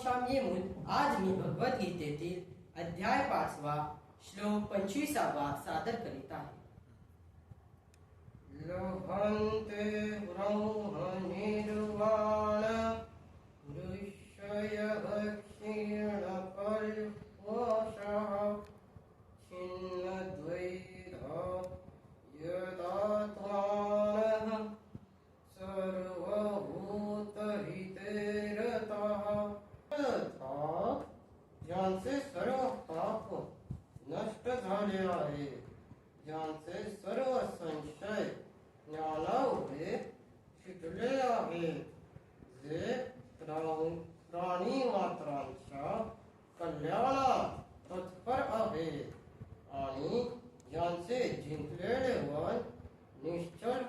शुभाकांक्षां येऊन आज मी भगवद्गीतेतील अध्याय 5वा श्लोक 25वा सादर करीत आहे. लभन्ते ब्रह्म निर्वाण ऋषयः क्षीणकल्पषः छिन्नद्वैधा यदात्मानः सर्वभूतहिते रतः. अर्थात ज्यांचे सर्व पाप नष्ट झाले आहे, ज्यांचे सर्व संशय ज्ञानामुळे शिकले आहेत, जे प्राणी मात्रांच्या कल्याणात तत्पर आहेत आणि ज्यांचे जिंकलेले मन निश्चल